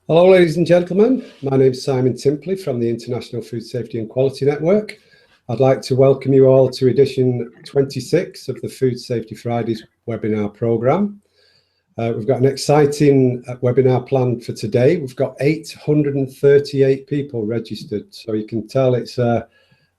Hello, ladies and gentlemen. My name is Simon Timpley from the International Food Safety and Quality Network. I'd like to welcome you all to edition 26 of the Food Safety Fridays webinar programme. We've got an exciting webinar planned for today. We've got 838 people registered, so you can tell it's a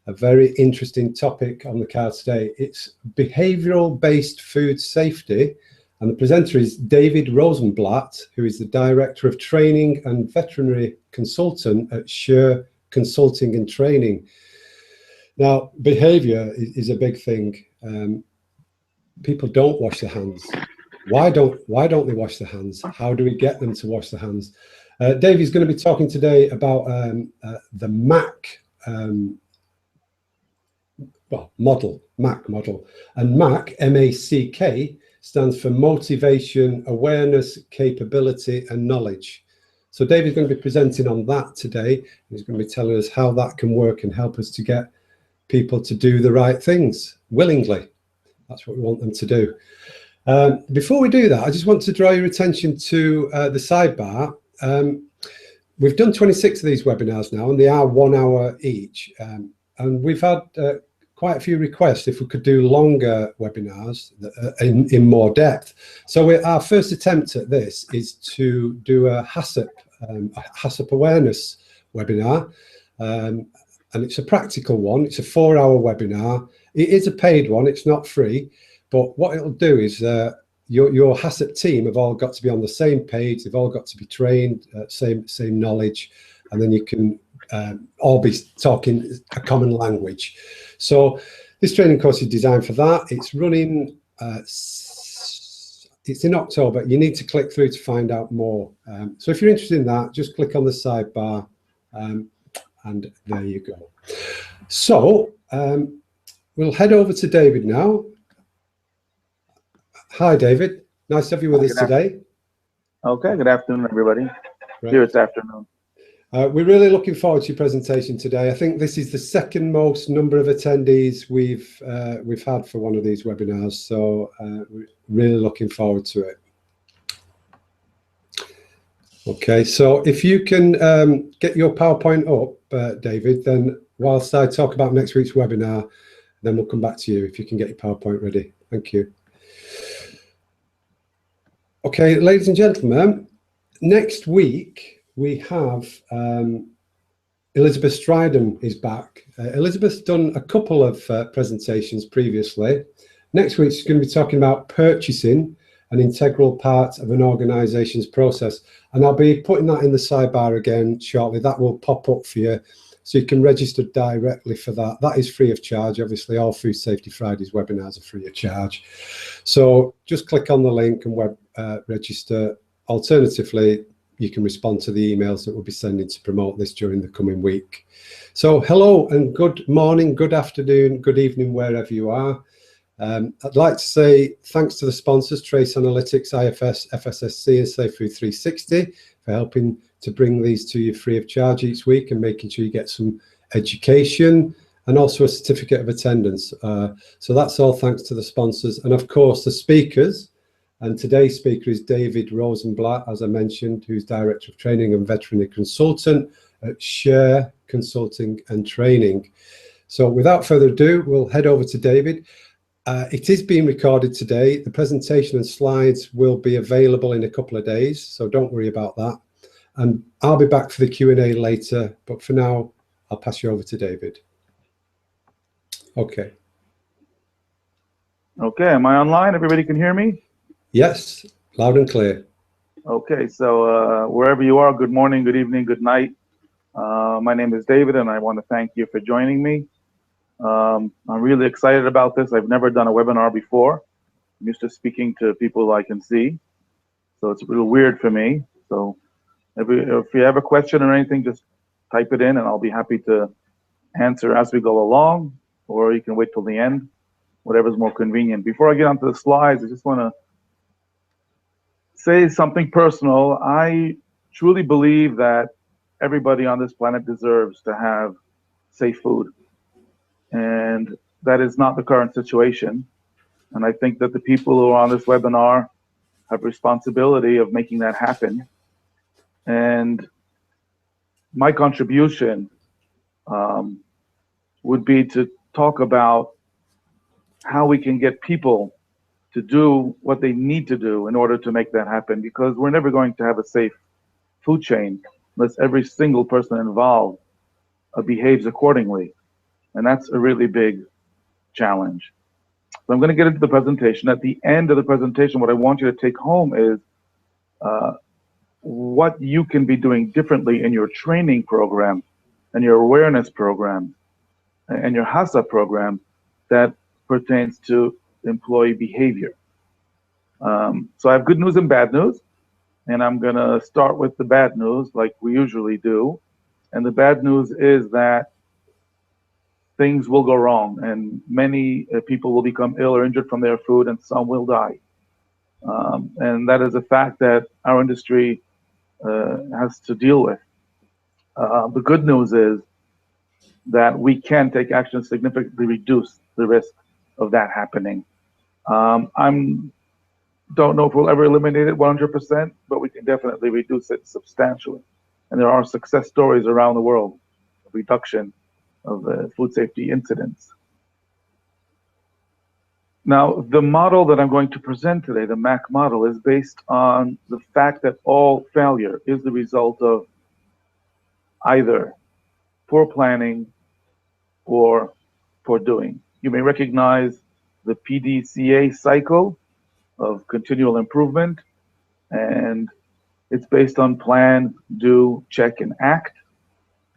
very interesting topic on the card today. It's behavioural-based food safety, and the presenter is David Rosenblatt, who is the Director of Training and Veterinary Consultant at SHRE Consulting and Training. Now, behaviour is a big thing. People don't wash their hands. Why don't they wash their hands? How do we get them to wash their hands? Davey's going to be talking today about the MACK model, MACK model. And MACK, M-A-C-K, stands for Motivation, Awareness, Capability and Knowledge. So David's going to be presenting on that today. He's going to be telling us how that can work and help us to get people to do the right things willingly. That's what we want them to do. Before we do that, I just want to draw your attention to the sidebar. We've done 26 of these webinars now, and they are 1 hour each. And we've had quite a few requests if we could do longer webinars in more depth. So our first attempt at this is to do a HACCP awareness webinar. And it's a practical one. It's a 4-hour webinar. It is a paid one. It's not free. But what it'll do is your HACCP team have all got to be on the same page. They've all got to be trained, same knowledge, and then you can all be talking a common language. So this training course is designed for that. It's running, it's in October. You need to click through to find out more. So if you're interested in that, just click on the sidebar and there you go. So we'll head over to David now. Hi, David. Nice to have you with us today. Okay, good afternoon, everybody. Right. Here it's afternoon. We're really looking forward to your presentation today. I think this is the second most number of attendees we've had for one of these webinars, so we're really looking forward to it. Okay, so if you can get your PowerPoint up, David, then whilst I talk about next week's webinar, then we'll come back to you if you can get your PowerPoint ready. Thank you. Okay, ladies and gentlemen, next week we have Elizabeth Stryden is back. Elizabeth's done a couple of presentations previously. Next week she's going to be talking about purchasing, an integral part of an organisation's process. And I'll be putting that in the sidebar again shortly. That will pop up for you, so you can register directly for that. That is free of charge. Obviously, all Food Safety Fridays webinars are free of charge. So just click on the link and register. Alternatively, you can respond to the emails that we'll be sending to promote this during the coming week. So hello and good morning, good afternoon, good evening, wherever you are. I'd like to say thanks to the sponsors, Trace Analytics, IFS, FSSC and Safe Food 360 for helping to bring these to you free of charge each week and making sure you get some education and also a certificate of attendance. So that's all thanks to the sponsors and of course the speakers. And today's speaker is David Rosenblatt, as I mentioned, who's Director of Training and Veterinary Consultant at SHRE Consulting and Training. So without further ado, we'll head over to David. It is being recorded today. The presentation and slides will be available in a couple of days, so don't worry about that. And I'll be back for the Q&A later, but for now, I'll pass you over to David. Okay. Okay, am I online? Everybody can hear me? Yes, loud and clear. Okay, so wherever you are, good morning, good evening, good night. My name is David, and I want to thank you for joining me. I'm really excited about this. I've never done a webinar before. I'm used to speaking to people I can see, so it's a little weird for me. So if you have a question or anything, just type it in, and I'll be happy to answer as we go along, or you can wait till the end, whatever's more convenient. Before I get onto the slides, I just want to say something personal. I truly believe that everybody on this planet deserves to have safe food. And that is not the current situation. And I think that the people who are on this webinar have responsibility of making that happen. And my contribution would be to talk about how we can get people to do what they need to do in order to make that happen, because we're never going to have a safe food chain unless every single person involved behaves accordingly. And that's a really big challenge. So I'm going to get into the presentation. At the end of the presentation, what I want you to take home is what you can be doing differently in your training program and your awareness program and your HASA program that pertains to employee behavior. So I have good news and bad news, and I'm going to start with the bad news like we usually do. And the bad news is that things will go wrong, and many people will become ill or injured from their food, and some will die. And that is a fact that our industry has to deal with. The good news is that we can take action to significantly reduce the risk of that happening. I'm don't know if we'll ever eliminate it 100%, but we can definitely reduce it substantially. And there are success stories around the world of reduction of food safety incidents. Now, the model that I'm going to present today, the MACK model, is based on the fact that all failure is the result of either poor planning or poor doing. You may recognize the PDCA cycle of continual improvement, and it's based on plan, do, check, and act.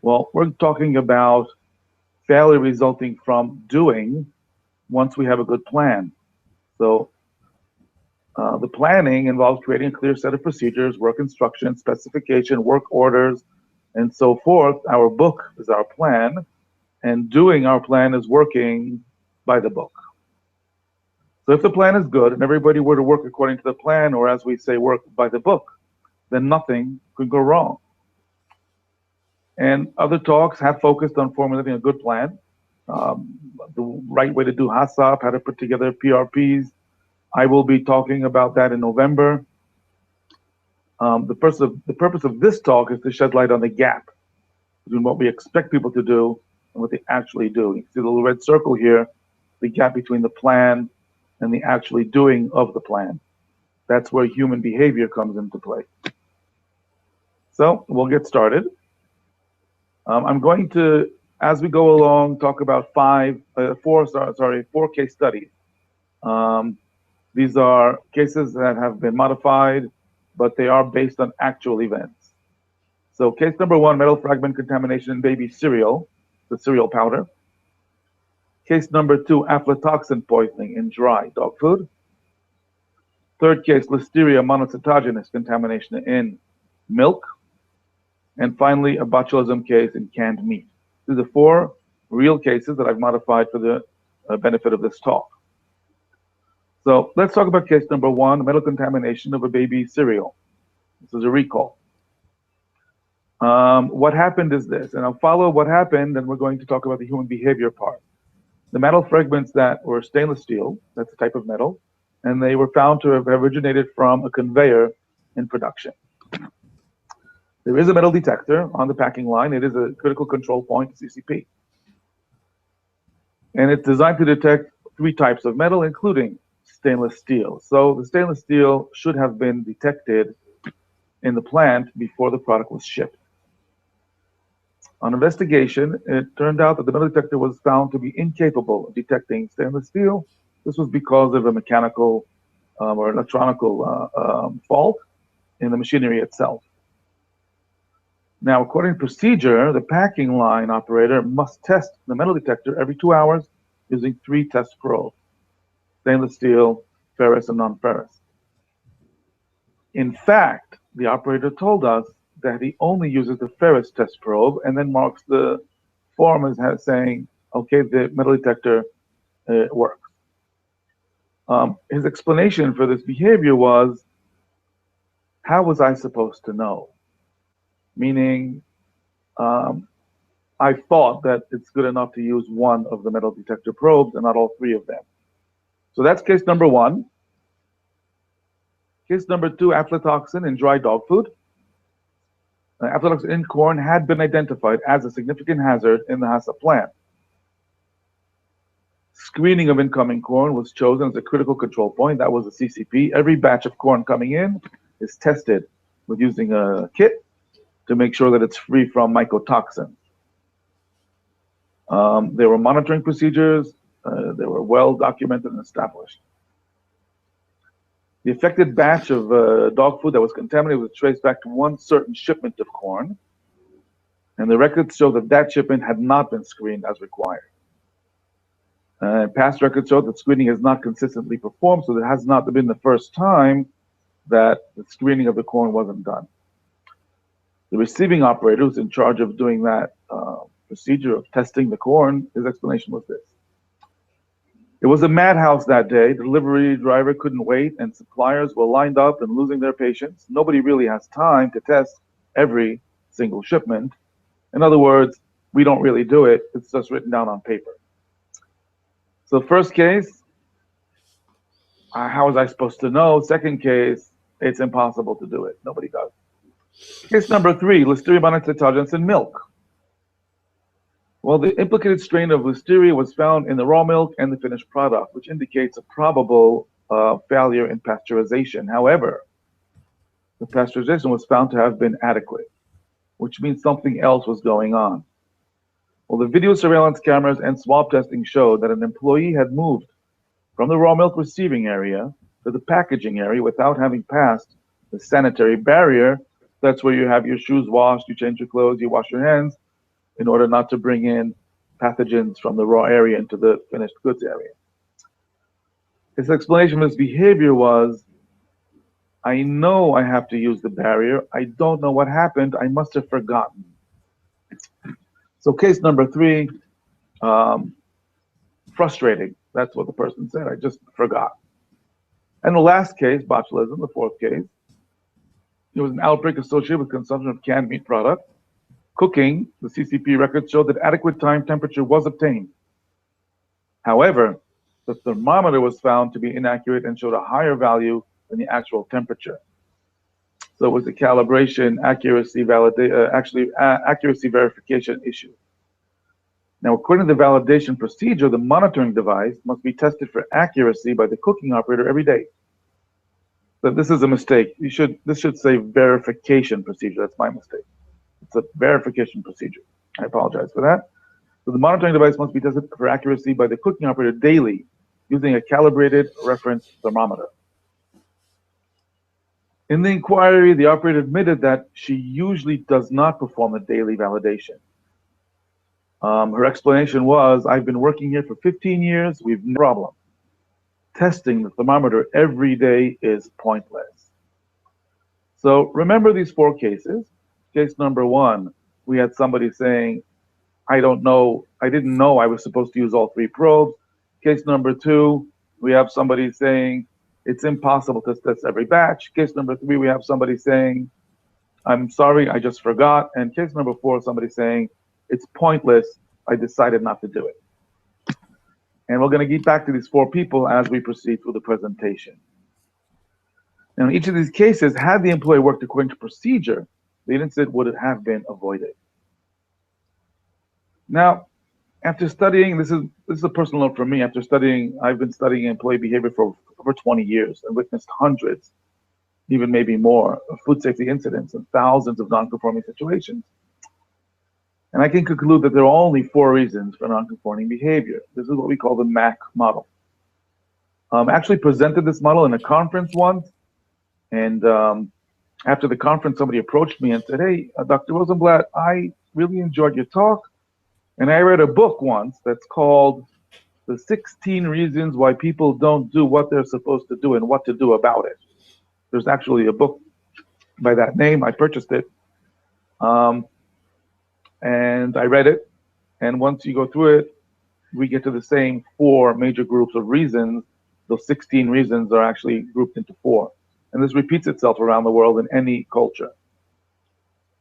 Well, we're talking about failure resulting from doing once we have a good plan. So the planning involves creating a clear set of procedures, work instructions, specification, work orders, and so forth. Our book is our plan, and doing our plan is working by the book. So if the plan is good and everybody were to work according to the plan, or as we say, work by the book, then nothing could go wrong. And other talks have focused on formulating a good plan, the right way to do HACCP, how to put together PRPs. I will be talking about that in November. The purpose of this talk is to shed light on the gap between what we expect people to do and what they actually do. You can see the little red circle here, the gap between the plan and the actually doing of the plan. That's where human behavior comes into play. So we'll get started. I'm going to, as we go along, talk about four case studies. These are cases that have been modified, but they are based on actual events. So case number 1, metal fragment contamination in baby cereal, the cereal powder. Case number 2, aflatoxin poisoning in dry dog food. Third case, Listeria monocytogenes contamination in milk. And finally, a botulism case in canned meat. These are 4 real cases that I've modified for the benefit of this talk. So let's talk about case number 1, metal contamination of a baby cereal. This is a recall. What happened is this, and I'll follow what happened, and we're going to talk about the human behavior part. The metal fragments that were stainless steel, that's a type of metal, and they were found to have originated from a conveyor in production. There is a metal detector on the packing line. It is a critical control point, CCP. And it's designed to detect 3 types of metal, including stainless steel. So the stainless steel should have been detected in the plant before the product was shipped. On investigation, it turned out that the metal detector was found to be incapable of detecting stainless steel. This was because of a mechanical or electronical fault in the machinery itself. Now, according to procedure, the packing line operator must test the metal detector every 2 hours using 3 test probes: stainless steel, ferrous, and non-ferrous. In fact, the operator told us that he only uses the ferrous test probe and then marks the form as saying, okay, the metal detector works. His explanation for this behavior was, how was I supposed to know? Meaning, I thought that it's good enough to use 1 of the metal detector probes and not all 3 of them. So that's case number 1. Case number 2, aflatoxin in dry dog food. aflatoxin in corn had been identified as a significant hazard in the Hassa plant. Screening of incoming corn was chosen as a critical control point. That was a CCP. Every batch of corn coming in is tested with using a kit to make sure that it's free from mycotoxins. There were monitoring procedures. They were well documented and established. The affected batch of dog food that was contaminated was traced back to one certain shipment of corn, and the records show that that shipment had not been screened as required. Past records show that screening has not consistently performed, so it has not been the first time that the screening of the corn wasn't done. The receiving operator who's in charge of doing that procedure of testing the corn, his explanation was this. It was a madhouse that day. The delivery driver couldn't wait, and suppliers were lined up and losing their patience. Nobody really has time to test every single shipment. In other words, we don't really do it. It's just written down on paper. So first case, how was I supposed to know? Second case, it's impossible to do it. Nobody does. Case number 3, Listeria monocytogenes in milk. Well, the implicated strain of Listeria was found in the raw milk and the finished product, which indicates a probable failure in pasteurization. However, the pasteurization was found to have been adequate, which means something else was going on. Well, the video surveillance cameras and swab testing showed that an employee had moved from the raw milk receiving area to the packaging area without having passed the sanitary barrier. That's where you have your shoes washed, you change your clothes, you wash your hands in order not to bring in pathogens from the raw area into the finished goods area. His explanation of his behavior was, I know I have to use the barrier. I don't know what happened. I must have forgotten. So case number 3, frustrating. That's what the person said. I just forgot. And the last case, botulism, the 4th case, it was an outbreak associated with consumption of canned meat product. Cooking, the CCP records showed that adequate time temperature was obtained. However, the thermometer was found to be inaccurate and showed a higher value than the actual temperature. So it was a calibration accuracy accuracy verification issue. Now, according to the validation procedure, the monitoring device must be tested for accuracy by the cooking operator every day. So this is a mistake. This should say verification procedure. That's my mistake. It's a verification procedure. I apologize for that. So the monitoring device must be tested for accuracy by the cooking operator daily using a calibrated reference thermometer. In the inquiry, the operator admitted that she usually does not perform a daily validation. Her explanation was, I've been working here for 15 years, we've no problem. Testing the thermometer every day is pointless. So remember these 4 cases. Case number 1, we had somebody saying, I didn't know I was supposed to use all 3 probes. Case number 2, we have somebody saying, it's impossible to test every batch. Case number 3, we have somebody saying, I'm sorry, I just forgot. And case number 4, somebody saying, it's pointless, I decided not to do it. And we're going to get back to these 4 people as we proceed through the presentation. Now, in each of these cases, had the employee worked according to procedure, the incident would have been avoided. Now, after studying, this is a personal note for me. I've been studying employee behavior for over 20 years and witnessed hundreds, even maybe more, of food safety incidents and thousands of non-conforming situations. And I can conclude that there are only 4 reasons for non-conforming behavior. This is what we call the MACK model. I actually presented this model in a conference once, and after the conference, somebody approached me and said, hey, Dr. Rosenblatt, I really enjoyed your talk, and I read a book once that's called The 16 Reasons Why People Don't Do What They're Supposed to Do and What to Do About It. There's actually a book by that name. I purchased it, and I read it, and once you go through it, we get to the same 4 major groups of reasons. Those 16 reasons are actually grouped into 4. And this repeats itself around the world in any culture.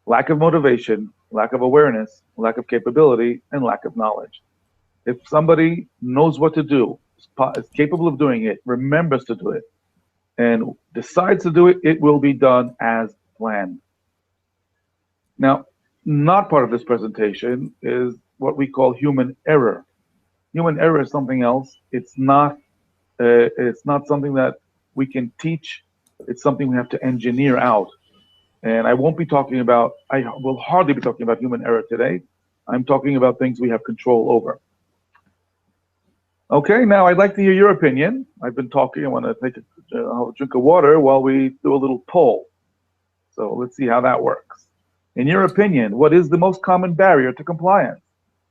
Lack of motivation, lack of awareness, lack of capability, and lack of knowledge. If somebody knows what to do, is capable of doing it, remembers to do it, and decides to do it, it will be done as planned. Now, not part of this presentation is what we call human error. Human error is something else. It's not something that we can teach. It's something we have to engineer out. And I won't be talking about, I will hardly be talking about human error today. I'm talking about things we have control over. Okay, now I'd like to hear your opinion. I've been talking. I want to take a drink of water while we do a little poll. So let's see how that works. In your opinion, what is the most common barrier to compliance?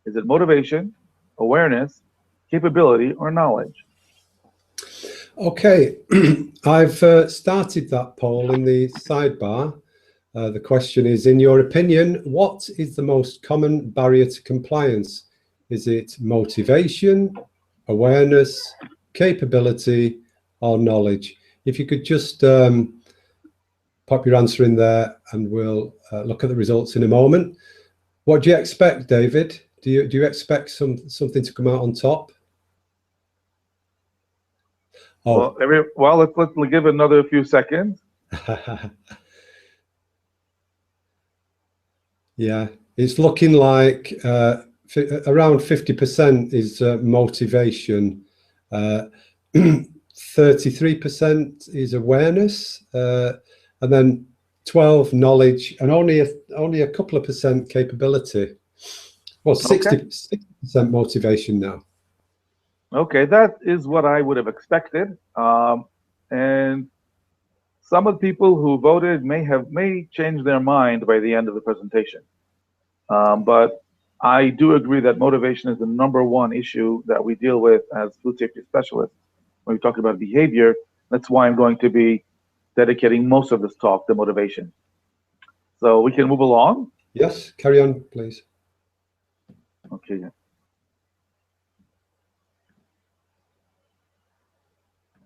Is it motivation, awareness, capability, or knowledge? Okay, I've started that poll in the sidebar. The question is, in your opinion, what is the most common barrier to compliance? Is it motivation, awareness, capability, or knowledge? If you could just pop your answer in there, and we'll look at the results in a moment. What do you expect, David? Do you expect something to come out on top? Oh. Well, let's give it another few seconds. Yeah, it's looking like around 50% is motivation, 33% is awareness, and then 12 knowledge, and only a couple of percent capability. Well, 60% motivation now. Okay, that is what I would have expected. And some of the people who voted may change their mind by the end of the presentation. But I do agree that motivation is the #1 issue that we deal with as food safety specialists when we talk about behavior. That's why I'm going to be dedicating most of this talk to motivation. So we can move along. Yes, carry on, please. Okay.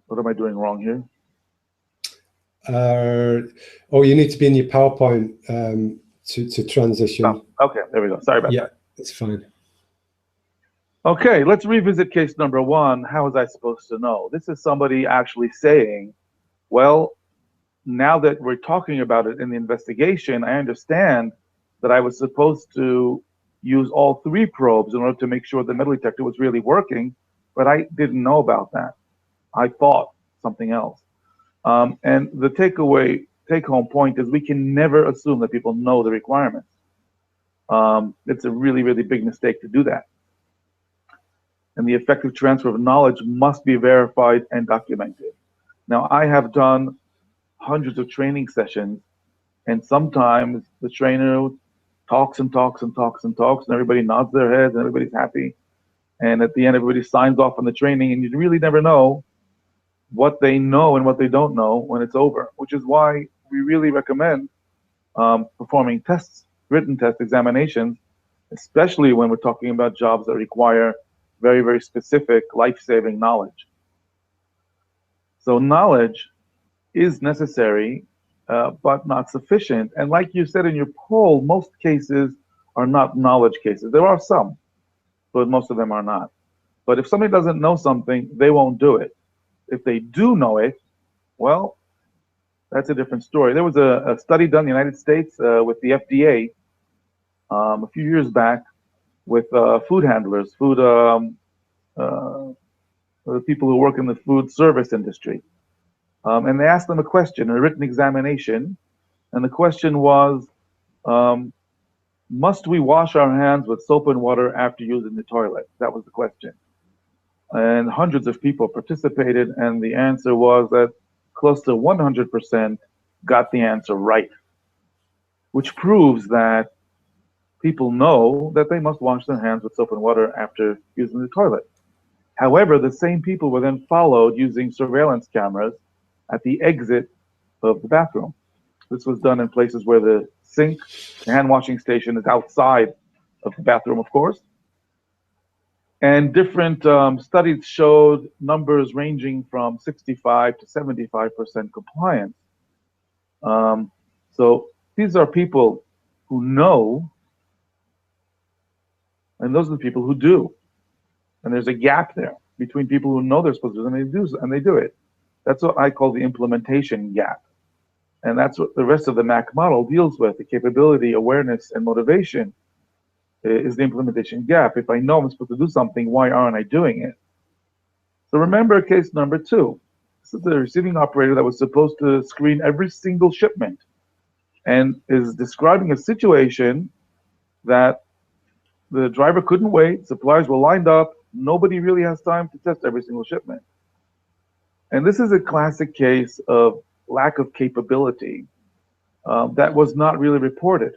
What am I doing wrong here? Oh, you need to be in your PowerPoint to transition. Oh, okay, there we go. Sorry about that. Yeah, it's fine. Okay, let's revisit case #1. How was I supposed to know? This is somebody actually saying, well, now that we're talking about it in the investigation, I understand that I was supposed to use all 3 probes in order to make sure the metal detector was really working, but I didn't know about that. I thought something else. And the take-home point is we can never assume that people know the requirements. It's a really, really big mistake to do that. And the effective transfer of knowledge must be verified and documented. Now, I have done hundreds of training sessions, and sometimes the trainer talks and talks and talks and talks, and everybody nods their heads and everybody's happy. And at the end, everybody signs off on the training, and you really never know what they know and what they don't know when it's over, which is why we really recommend performing tests, written test examinations, especially when we're talking about jobs that require very, very specific life-saving knowledge. So knowledge is necessary, but not sufficient. And like you said in your poll, most cases are not knowledge cases. There are some, but most of them are not. But if somebody doesn't know something, they won't do it. If they do know it, well, that's a different story. There was a study done in the United States with the FDA a few years back with food handlers, the people who work in the food service industry. And they asked them a question, a written examination, and the question was, must we wash our hands with soap and water after using the toilet? That was the question. And hundreds of people participated, and the answer was that close to 100% got the answer right, which proves that people know that they must wash their hands with soap and water after using the toilet. However, the same people were then followed using surveillance cameras at the exit of the bathroom. This was done in places where the sink, the hand washing station is outside of the bathroom, of course. And different studies showed numbers ranging from 65 to 75% compliance. So these are people who know, and those are the people who do. And there's a gap there between people who know they're supposed to do and they do it. That's what I call the implementation gap. And that's what the rest of the MACK model deals with. The capability, awareness, and motivation is the implementation gap. If I know I'm supposed to do something, why aren't I doing it? So remember case number 2. This is the receiving operator that was supposed to screen every single shipment and is describing a situation that the driver couldn't wait, suppliers were lined up, nobody really has time to test every single shipment. And this is a classic case of lack of capability that was not really reported.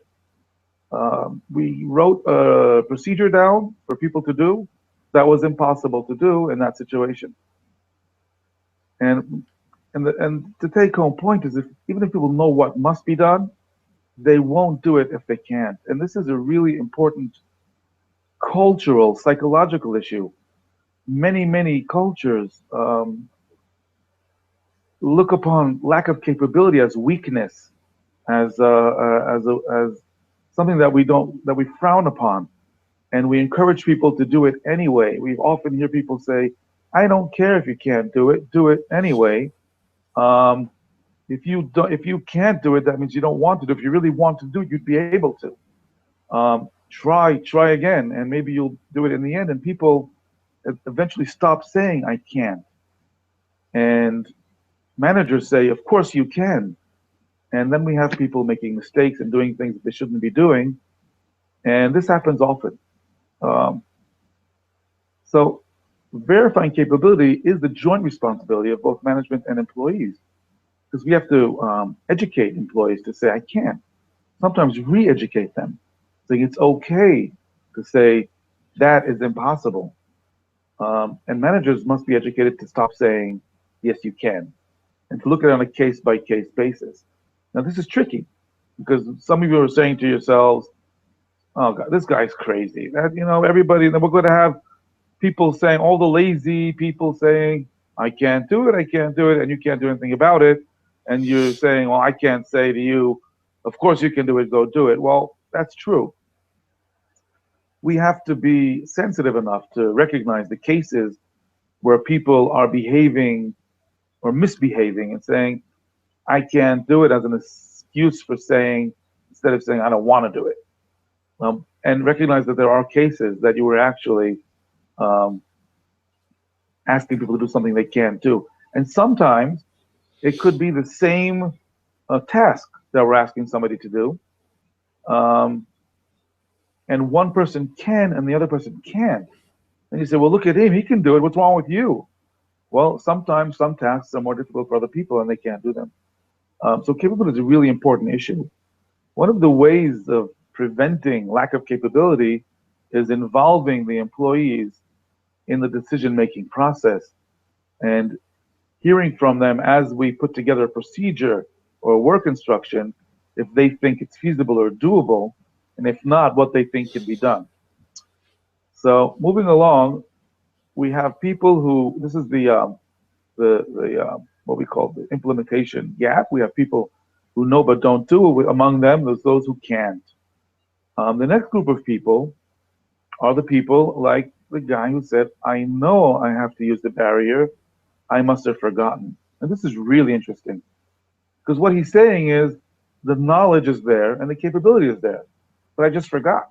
We wrote a procedure down for people to do that was impossible to do in that situation. And the take-home point is, even if people know what must be done, they won't do it if they can't. And this is a really important cultural, psychological issue. Many cultures look upon lack of capability as weakness, as something that we frown upon, and we encourage people to do it anyway. We often hear people say, "I don't care if you can't do it anyway." If you can't do it, that means you don't want to do it. If you really want to do it, you'd be able to. Try again, and maybe you'll do it in the end. And people eventually stop saying, "I can't." And managers say, "Of course you can." And then we have people making mistakes and doing things that they shouldn't be doing. And this happens often. So verifying capability is the joint responsibility of both management and employees, because we have to educate employees to say, "I can." Sometimes re-educate them, saying it's okay to say that is impossible. And managers must be educated to stop saying, "Yes, you can," and to look at it on a case-by-case basis. Now, this is tricky because some of you are saying to yourselves, "Oh God, this guy's crazy." That, everybody. Then we're going to have people saying, all the lazy people saying, "I can't do it, I can't do it," and you can't do anything about it. And you're saying, "Well, I can't say to you, of course you can do it, go do it." Well, that's true. We have to be sensitive enough to recognize the cases where people are behaving or misbehaving and saying, "I can't do it," as an excuse for saying, instead of saying, "I don't want to do it." And recognize that there are cases that you were actually asking people to do something they can't do. And sometimes it could be the same task that we're asking somebody to do. And one person can and the other person can't. And you say, "Well, look at him, he can do it. What's wrong with you?" Well, sometimes some tasks are more difficult for other people and they can't do them. So capability is a really important issue. One of the ways of preventing lack of capability is involving the employees in the decision-making process and hearing from them as we put together a procedure or work instruction, if they think it's feasible or doable, and if not, what they think can be done. So moving along, we have people who, this is the what we call the implementation gap. We have people who know but don't do. Among them, there's those who can't. The next group of people are the people like the guy who said, "I know I have to use the barrier, I must have forgotten." And this is really interesting, because what he's saying is the knowledge is there and the capability is there, but I just forgot.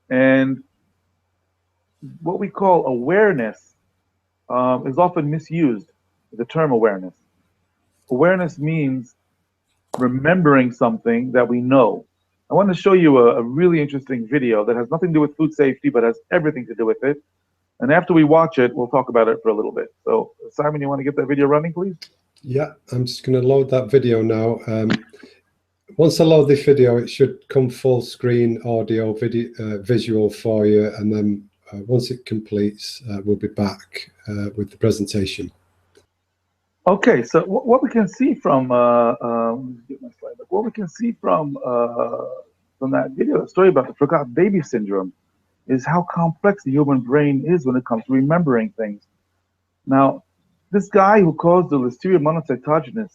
And what we call awareness is often misused, the term awareness. Awareness means remembering something that we know. I want to show you a really interesting video that has nothing to do with food safety, but has everything to do with it. And after we watch it, we'll talk about it for a little bit. So, Simon, you want to get that video running, please? Yeah, I'm just going to load that video now. Once I load this video, it should come full screen audio, video, visual for you. And then once it completes, we'll be back with the presentation. Okay, so what we can see from get my slide back. What we can see from that video, the story about the forgotten baby syndrome, is how complex the human brain is when it comes to remembering things. Now, this guy who caused the Listeria monocytogenes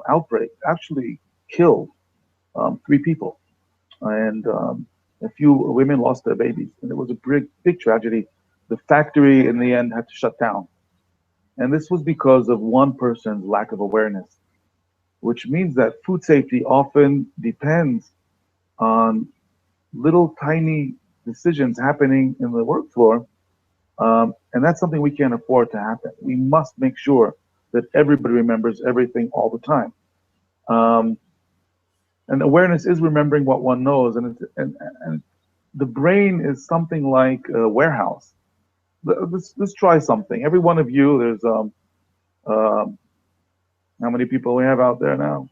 outbreak actually killed 3 people, and a few women lost their babies, and it was a big tragedy. The factory, in the end, had to shut down. And this was because of one person's lack of awareness. which means that food safety often depends on little tiny decisions happening in the work floor. And that's something we can't afford to happen. We must make sure that everybody remembers everything all the time. Um, and awareness is remembering what one knows. And the brain is something like a warehouse. Let's try something. Every one of you, there's um, how many people we have out there now?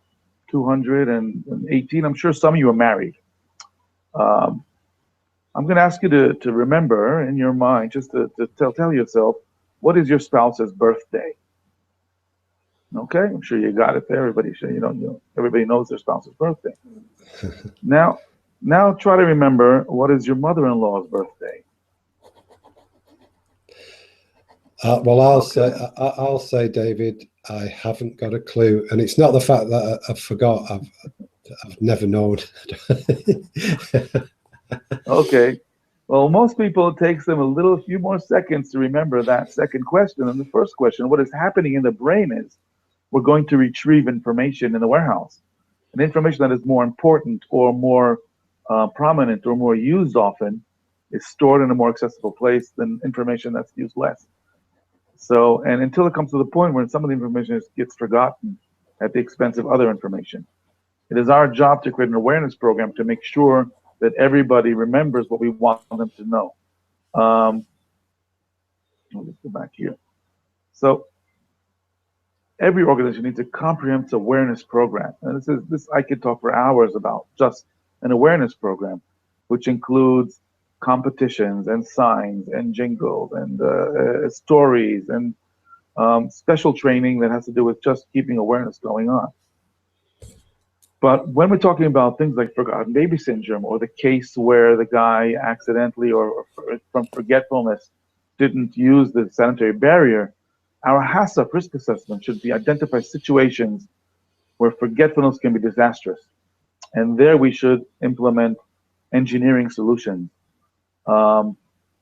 218. I'm sure some of you are married. Um, I'm going to ask you to remember in your mind, just to tell yourself, what is your spouse's birthday? Okay, I'm sure you got it there. Everybody should, everybody knows their spouse's birthday. Now, now try to remember, what is your mother-in-law's birthday? Well, I'll say, David, I haven't got a clue, and it's not the fact that I forgot. I've never known. Okay. Well, most people, it takes them a few more seconds to remember that second question. And the first question, what is happening in the brain is we're going to retrieve information in the warehouse. And information that is more important or more prominent or more used often is stored in a more accessible place than information that's used less. So, and until it comes to the point where some of the information gets forgotten at the expense of other information. It is our job to create an awareness program to make sure that everybody remembers what we want them to know. Let's go back here. So every organization needs a comprehensive awareness program. And this I could talk for hours about just an awareness program, which includes competitions and signs and jingles and stories and special training that has to do with just keeping awareness going on. But when we're talking about things like forgotten baby syndrome, or the case where the guy accidentally or from forgetfulness didn't use the sanitary barrier, our HACCP risk assessment should be identify situations where forgetfulness can be disastrous. And there we should implement engineering solutions.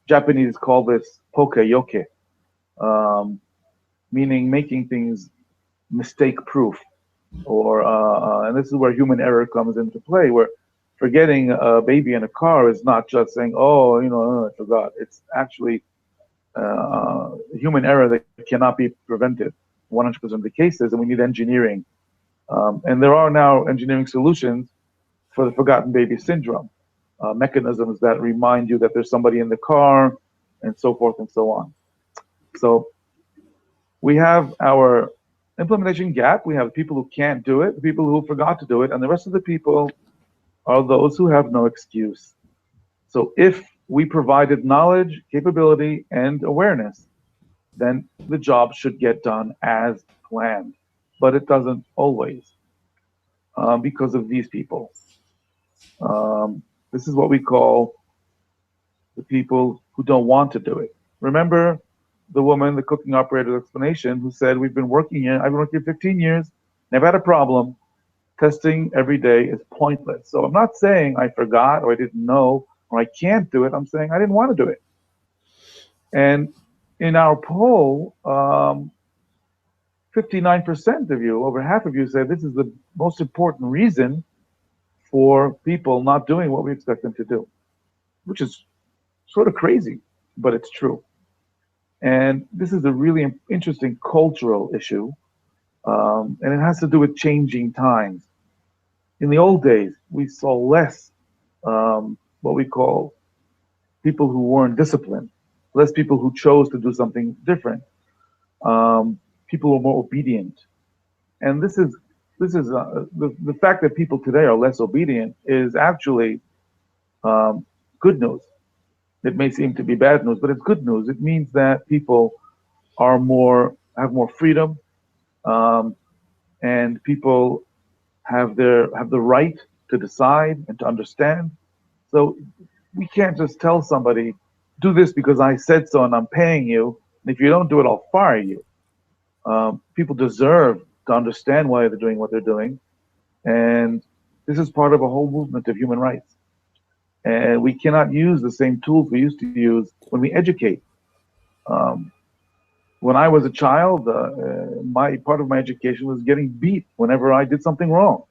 Japanese call this poka-yoke, meaning making things mistake-proof. And this is where human error comes into play, where forgetting a baby in a car is not just saying, oh, I forgot. It's actually human error that cannot be prevented 100% of the cases, and we need engineering. And there are now engineering solutions for the forgotten baby syndrome, mechanisms that remind you that there's somebody in the car, and so forth and so on. So we have our implementation gap. We have people who can't do it, people who forgot to do it, and the rest of the people are those who have no excuse. So if we provided knowledge, capability, and awareness, then the job should get done as planned. But it doesn't always, because of these people. This is what we call the people who don't want to do it. Remember the woman, the cooking operator's explanation, who said, I've been working here 15 years, never had a problem. Testing every day is pointless. So I'm not saying I forgot or I didn't know or I can't do it. I'm saying I didn't want to do it. And in our poll, 59% of you, over half of you, said this is the most important reason for people not doing what we expect them to do, which is sort of crazy, but it's true. And this is a really interesting cultural issue, and it has to do with changing times. In the old days, we saw less what we call people who weren't disciplined, less people who chose to do something different. People were more obedient, and this is the fact that people today are less obedient is actually good news. It may seem to be bad news, but it's good news. It means that people have more freedom, and people have the right to decide and to understand. So we can't just tell somebody, do this because I said so and I'm paying you, and if you don't do it, I'll fire you. People deserve to understand why they're doing what they're doing, and this is part of a whole movement of human rights. And we cannot use the same tools we used to use when we educate. When I was a child, my part of my education was getting beat whenever I did something wrong.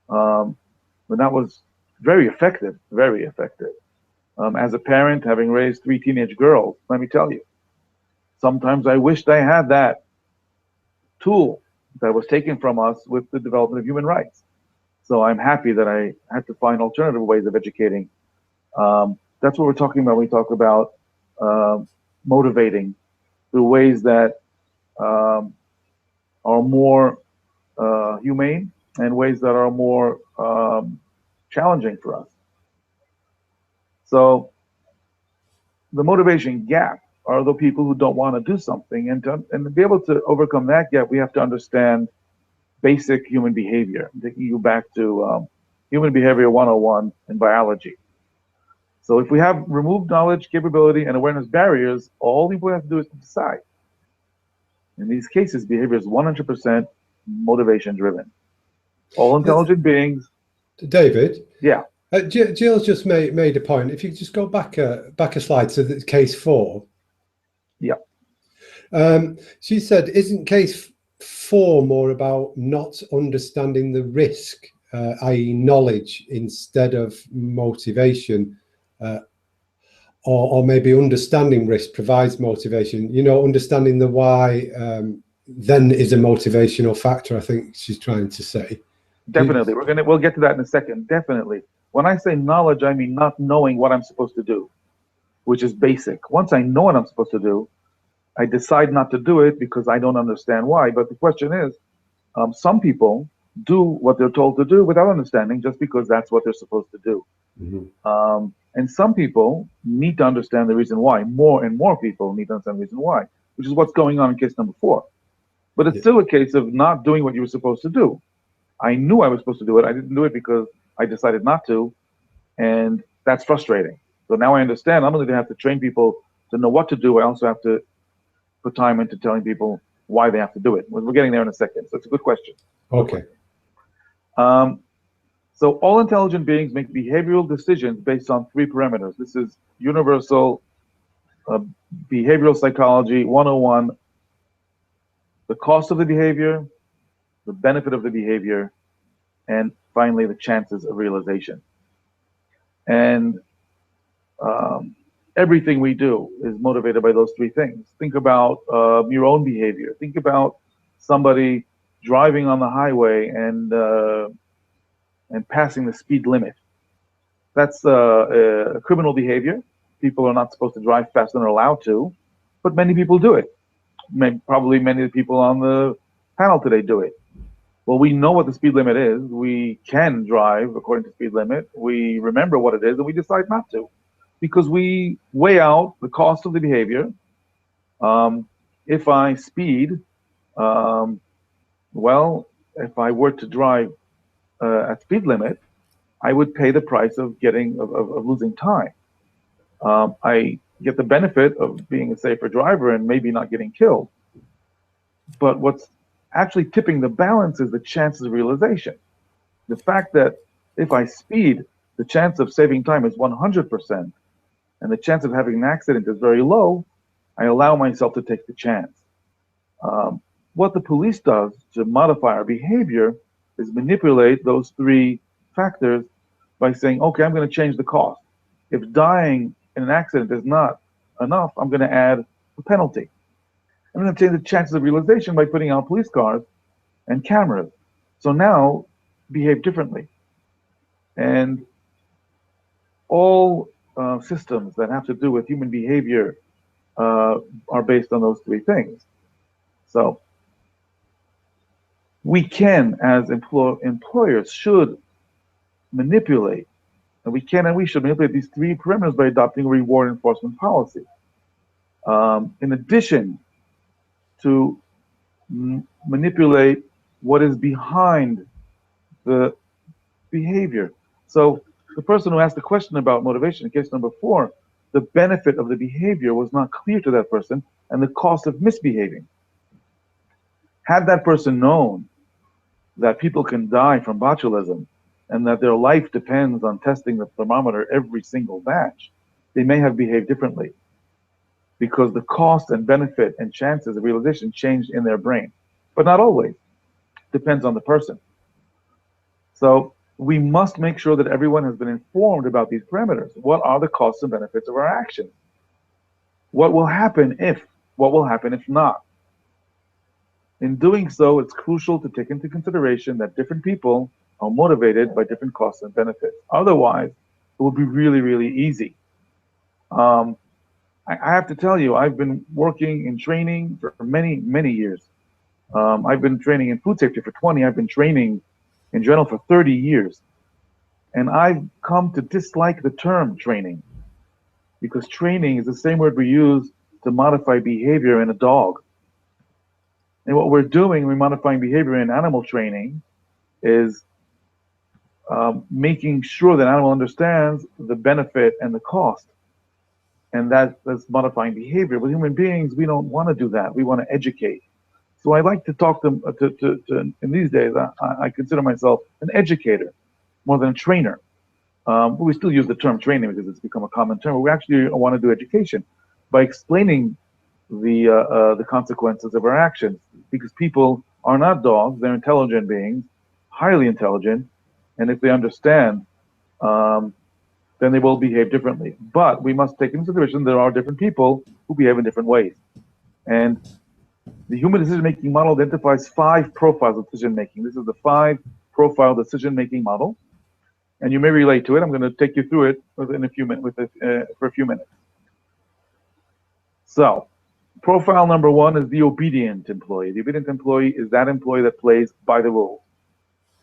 And that was very effective, very effective. As a parent, having raised 3 teenage girls, let me tell you, sometimes I wished I had that tool that was taken from us with the development of human rights. So I'm happy that I had to find alternative ways of educating. That's what we're talking about when we talk about motivating through ways that are more humane and ways that are more challenging for us. So the motivation gap are the people who don't want to do something, and to be able to overcome that gap, we have to understand basic human behavior. Taking you back to human behavior 101 in biology. So if we have removed knowledge, capability, and awareness barriers, all people have to do is to decide. In these cases, behavior is 100% motivation driven. All intelligent beings. David? Yeah. Jill's just made a point. If you could just go back a slide to the case 4. Yeah. She said, isn't case 4 more about not understanding the risk, i.e. knowledge, instead of motivation? Or maybe understanding risk provides motivation. You know, understanding the why then is a motivational factor, I think she's trying to say. Definitely. We'll get to that in a second. Definitely. When I say knowledge, I mean not knowing what I'm supposed to do, which is basic. Once I know what I'm supposed to do, I decide not to do it because I don't understand why. But the question is, some people do what they're told to do without understanding just because that's what they're supposed to do. Mm-hmm. And some people need to understand the reason why. More and more people need to understand the reason why, which is what's going on in case number 4. But it's still a case of not doing what you were supposed to do. I knew I was supposed to do it. I didn't do it because I decided not to. And that's frustrating. So now I understand. I'm only going to have to train people to know what to do. I also have to put time into telling people why they have to do it. We're getting there in a second. So it's a good question. Okay. So all intelligent beings make behavioral decisions based on 3 parameters. This is universal behavioral psychology 101. The cost of the behavior, the benefit of the behavior, and finally the chances of realization. And everything we do is motivated by those 3 things. Think about your own behavior. Think about somebody driving on the highway and passing the speed limit. That's a criminal behavior. People are not supposed to drive faster than they're allowed to, but many people do it. Probably many of the people on the panel today do it. Well, we know what the speed limit is. We can drive according to speed limit. We remember what it is, and we decide not to, because we weigh out the cost of the behavior. If I speed, well, if I were to drive at speed limit, I would pay the price of losing time. I get the benefit of being a safer driver and maybe not getting killed. But what's actually tipping the balance is the chances of realization. The fact that if I speed, the chance of saving time is 100%, and the chance of having an accident is very low, I allow myself to take the chance. What the police does to modify our behavior is manipulate those 3 factors by saying, okay, I'm going to change the cost. If dying in an accident is not enough, I'm going to add a penalty. I'm going to change the chances of realization by putting out police cars and cameras. So now behave differently. And all systems that have to do with human behavior are based on those 3 things. So we can, as employers, should manipulate, and we can and we should manipulate these 3 parameters by adopting a reward enforcement policy. In addition to manipulate what is behind the behavior. So the person who asked the question about motivation in case number 4, the benefit of the behavior was not clear to that person and the cost of misbehaving. Had that person known that people can die from botulism and that their life depends on testing the thermometer every single batch, they may have behaved differently. because the cost and benefit and chances of realization change in their brain. But not always. Depends on the person. So we must make sure that everyone has been informed about these parameters. What are the costs and benefits of our actions? What will happen if? What will happen if not? In doing so, it's crucial to take into consideration that different people are motivated by different costs and benefits. Otherwise, it would be really, really easy. I have to tell you, I've been working in training for many, many years. I've been training in food safety for 20. I've been training in general for 30 years. And I've come to dislike the term training because training is the same word we use to modify behavior in a dog. And what we're doing, we're modifying behavior in animal training, is making sure that animal understands the benefit and the cost. And that's modifying behavior. With human beings, we don't want to do that. We want to educate. So I like to talk to in these days, I consider myself an educator more than a trainer. But we still use the term training because it's become a common term. But we actually want to do education by explaining the consequences of our actions. Because people are not dogs; they're intelligent beings, highly intelligent, and if they understand, then they will behave differently. But we must take into consideration there are different people who behave in different ways, and the human decision-making model identifies 5 profiles of decision-making. This is the 5-profile decision-making model, and you may relate to it. I'm going to take you through it within a few minutes, for a few minutes. So, profile number 1 is the obedient employee. The obedient employee is that employee that plays by the rules.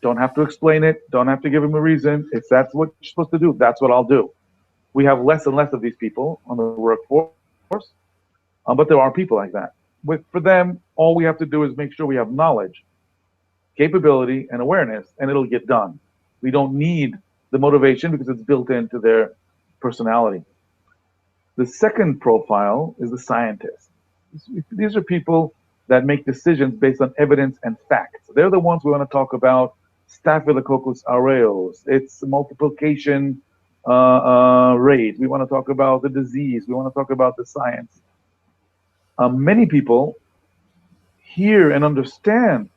Don't have to explain it. Don't have to give him a reason. If that's what you're supposed to do, that's what I'll do. We have less and less of these people on the workforce, but there are people like that. For them, all we have to do is make sure we have knowledge, capability, and awareness, and it'll get done. We don't need the motivation because it's built into their personality. The second profile is the scientist. These are people that make decisions based on evidence and facts. They're the ones we want to talk about Staphylococcus aureus, its multiplication rate. We want to talk about the disease. We want to talk about the science. Many people hear and understand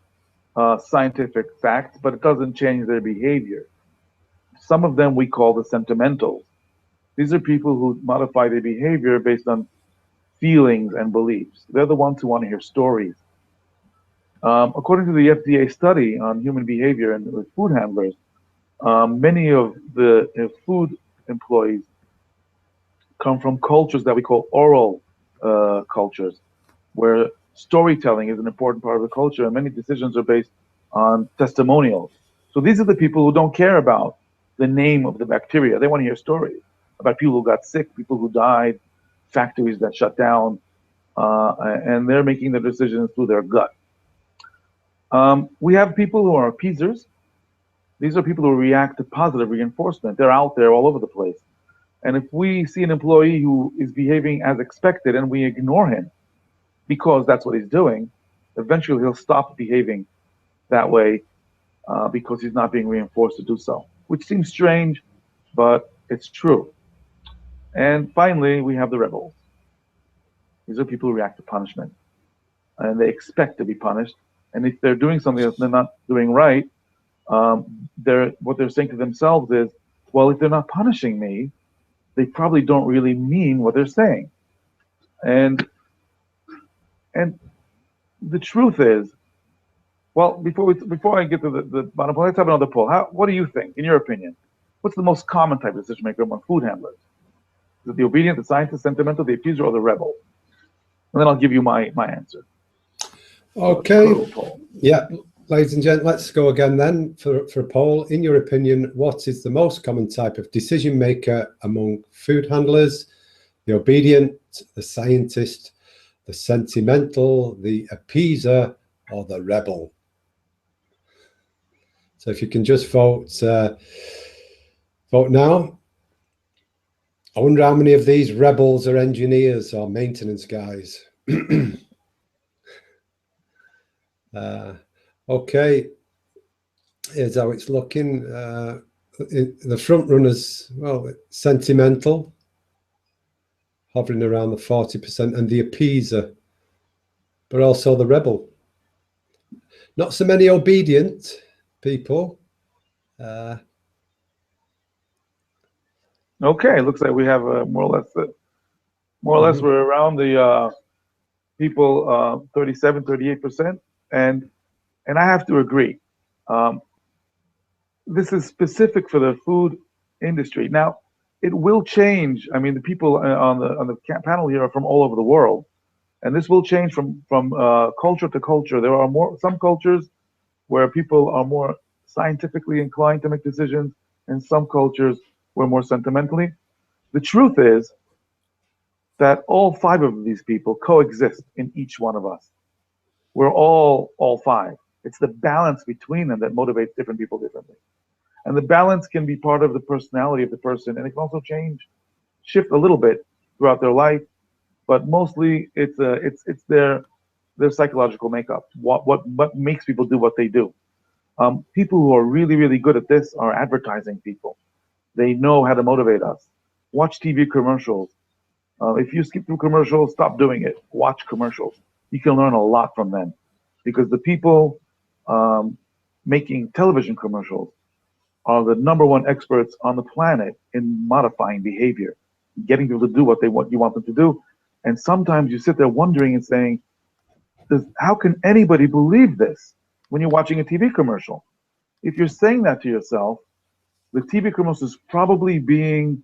scientific facts, but it doesn't change their behavior. Some of them we call the sentimentals. These are people who modify their behavior based on feelings and beliefs. They're the ones who want to hear stories. According to the FDA study on human behavior and with food handlers, many of the food employees come from cultures that we call oral cultures, where storytelling is an important part of the culture, and many decisions are based on testimonials. So these are the people who don't care about the name of the bacteria. They want to hear stories about people who got sick, people who died, factories that shut down, and they're making their decisions through their gut. We have people who are appeasers. These are people who react to positive reinforcement. They're out there all over the place. And if we see an employee who is behaving as expected and we ignore him because that's what he's doing, eventually he'll stop behaving that way because he's not being reinforced to do so, which seems strange, but it's true. And finally, we have the rebels. These are people who react to punishment, and they expect to be punished. And if they're doing something that they're not doing right, what they're saying to themselves is, well, if they're not punishing me, they probably don't really mean what they're saying. And the truth is, well, before I get to the bottom point, let's have another poll. What do you think, in your opinion? What's the most common type of decision maker among food handlers? Is it the obedient, the scientist, sentimental, the appeaser, or the rebel? And then I'll give you my answer. Okay. Yeah, ladies and gents, let's go again then for a poll. In your opinion, what is the most common type of decision maker among food handlers? The obedient, the scientist, the sentimental, the appeaser, or the rebel? So if you can just vote now. I wonder how many of these rebels are engineers or maintenance guys. Okay, here's how it's looking. The front runners, well, sentimental, hovering around the 40%, and the appeaser, but also the rebel. Not so many obedient people. Okay, looks like we have more or less we're around the people 37, 38%, and I have to agree. This is specific for the food industry. Now, it will change. I mean, the people on the panel here are from all over the world, and this will change from culture to culture. There are some cultures where people are more scientifically inclined to make decisions, and some cultures where more sentimentally. The truth is that all five of these people coexist in each one of us. We're all five. It's the balance between them that motivates different people differently. And the balance can be part of the personality of the person, and it can also shift a little bit throughout their life, but mostly it's their psychological makeup. What makes people do what they do? People who are really good at this are advertising people. They know how to motivate us. Watch TV commercials. If you skip through commercials, stop doing it. Watch commercials. You can learn a lot from them, because the people making television commercials are the #1 experts on the planet in modifying behavior, getting people to do what you want them to do. And sometimes you sit there wondering and saying, how can anybody believe this when you're watching a TV commercial? If you're saying that to yourself, the TV commercial is probably being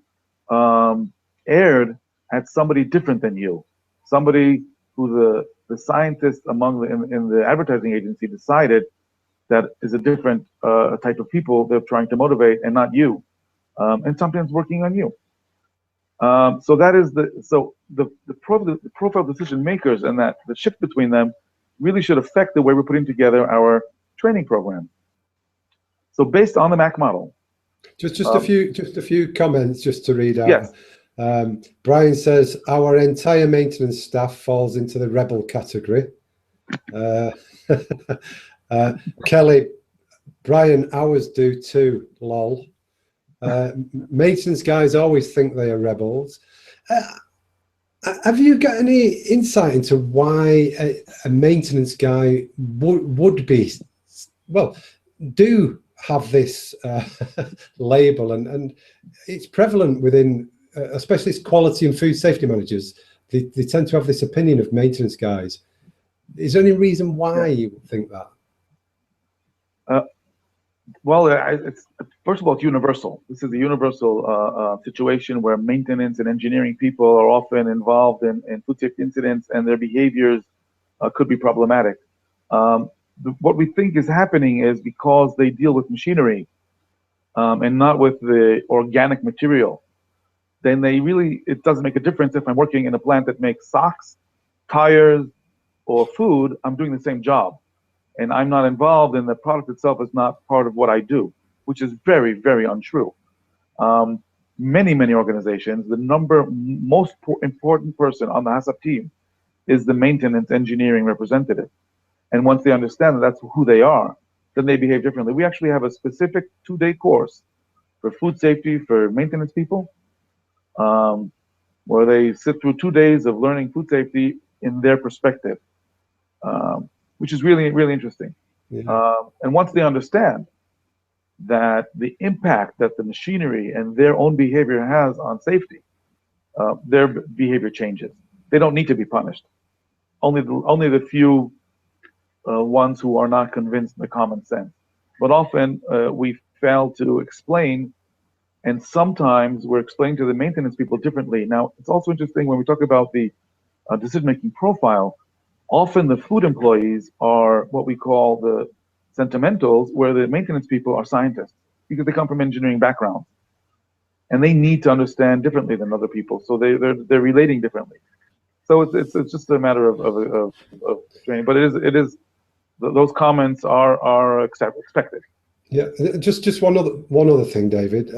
aired at somebody different than you, somebody who the scientists in the advertising agency decided that is a different type of people they're trying to motivate, and not you, and sometimes working on you. So that is the profile decision makers, and that the shift between them really should affect the way we're putting together our training program. So based on the MACK model, just a few comments just to read out. Yes. Brian says our entire maintenance staff falls into the rebel category. Kelly, Brian, ours do too, lol. Maintenance guys always think they are rebels. Have you got any insight into why a maintenance guy would be, well, do have this label, and it's prevalent within, especially quality and food safety managers. They tend to have this opinion of maintenance guys. Is there any reason why you would think that? Well, first of all, it's universal. This is a universal situation where maintenance and engineering people are often involved in food safety incidents, and their behaviors could be problematic. What we think is happening is because they deal with machinery and not with the organic material, then it doesn't make a difference if I'm working in a plant that makes socks, tires, or food. I'm doing the same job, and I'm not involved, and the product itself is not part of what I do, which is very, very untrue. Many organizations, the most important person on the HACCP team is the maintenance engineering representative. And once they understand that that's who they are, then they behave differently. We actually have a specific 2-day course for food safety for maintenance people, where they sit through 2 days of learning food safety in their perspective, which is really, really interesting. Yeah. And once they understand that the impact that the machinery and their own behavior has on safety, their behavior changes. They don't need to be punished. Only the few ones who are not convinced in the common sense. But often we fail to explain, and sometimes we're explaining to the maintenance people differently. Now, it's also interesting when we talk about the decision-making profile, often the food employees are what we call the sentimentals, where the maintenance people are scientists, because they come from engineering backgrounds, and they need to understand differently than other people, so they're relating differently. So it's just a matter of training, but it is those comments are expected. Yeah, just one other thing, David.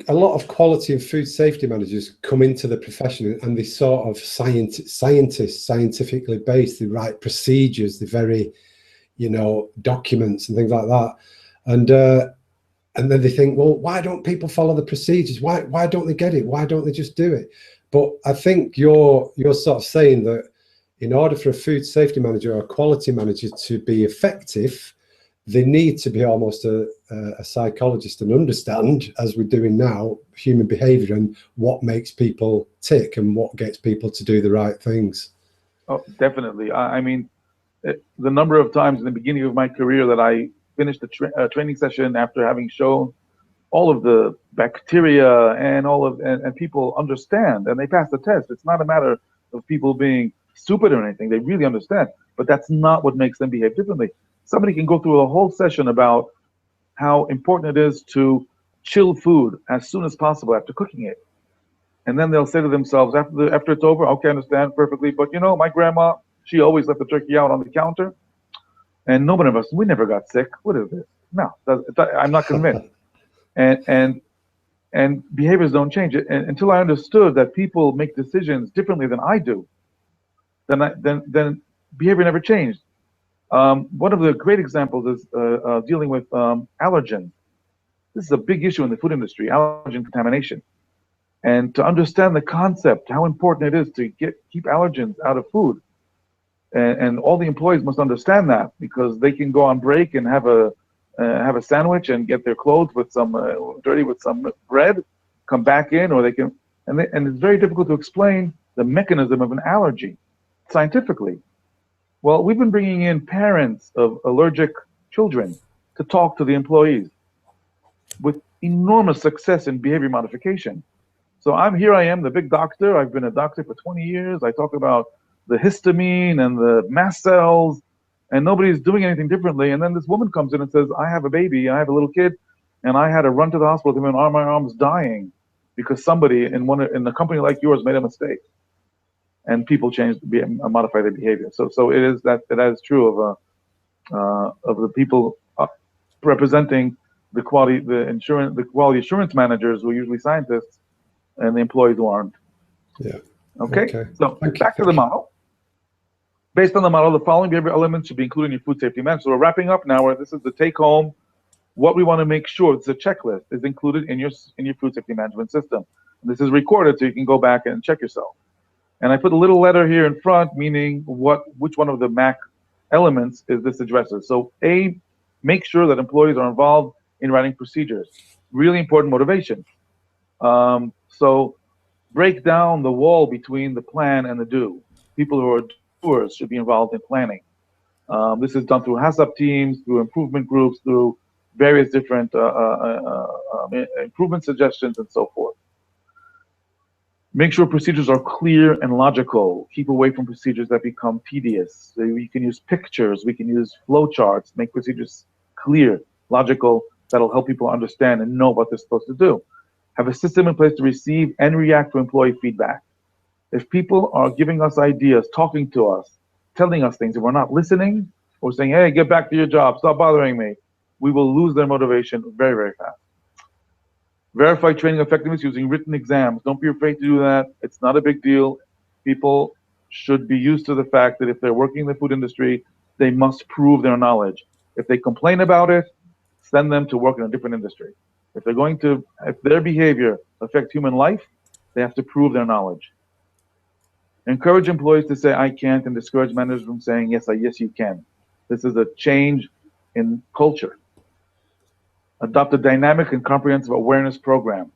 A lot of quality and food safety managers come into the profession, and they sort of scientists, scientifically based, they write procedures, they're very, documents and things like that. And then they think, well, why don't people follow the procedures? Why don't they get it? Why don't they just do it? But I think you're sort of saying that in order for a food safety manager or a quality manager to be effective, they need to be almost a psychologist and understand, as we're doing now, human behavior and what makes people tick and what gets people to do the right things. Oh, definitely. I mean, the number of times in the beginning of my career that I finished a training session after having shown all of the bacteria and all of and people understand and they pass the test. It's not a matter of people being stupid or anything. They really understand, but that's not what makes them behave differently. Somebody can go through a whole session about how important it is to chill food as soon as possible after cooking it, and then they'll say to themselves after it's over, okay, I understand perfectly, but you know, my grandma, she always left the turkey out on the counter, and nobody of us, we never got sick. What is this? No, I'm not convinced. And behaviors don't change. And until I understood that people make decisions differently than I do, then behavior never changed. One of the great examples is dealing with allergens. This is a big issue in the food industry, allergen contamination. And to understand the concept, how important it is to keep allergens out of food, and all the employees must understand that, because they can go on break and have a sandwich and get their clothes with some dirty with some bread, come back in, or they can, and it's very difficult to explain the mechanism of an allergy scientifically. Well, we've been bringing in parents of allergic children to talk to the employees with enormous success in behavior modification. So I am, the big doctor. I've been a doctor for 20 years. I talk about the histamine and the mast cells, and nobody's doing anything differently. And then this woman comes in and says, I have a baby, I have a little kid, and I had to run to the hospital to my arm's dying because somebody in a company like yours made a mistake. And people modify their behavior. So it is true of the people representing the quality assurance managers, who are usually scientists, and the employees who aren't. Yeah. Okay. So back to the model. Based on the model, the following behavior elements should be included in your food safety management. So we're wrapping up now. This is the take home. What we want to make sure, it's a checklist, is included in your food safety management system. And this is recorded so you can go back and check yourself. And I put a little letter here in front, meaning which one of the MACK elements is this addresses. So A, make sure that employees are involved in writing procedures. Really important motivation. So break down the wall between the plan and the do. People who are doers should be involved in planning. This is done through HACCP teams, through improvement groups, through various different improvement suggestions, and so forth. Make sure procedures are clear and logical. Keep away from procedures that become tedious. So we can use pictures, we can use flowcharts, make procedures clear, logical, that'll help people understand and know what they're supposed to do. Have a system in place to receive and react to employee feedback. If people are giving us ideas, talking to us, telling us things, and we're not listening, or saying, hey, get back to your job, stop bothering me, we will lose their motivation very, very fast. Verify training effectiveness using written exams. Don't be afraid to do that. It's not a big deal. People should be used to the fact that if they're working in the food industry, they must prove their knowledge. If they complain about it, send them to work in a different industry. If their behavior affects human life, they have to prove their knowledge. Encourage employees to say, I can't, and discourage managers from saying, yes, you can. This is a change in culture. Adopt a dynamic and comprehensive awareness program.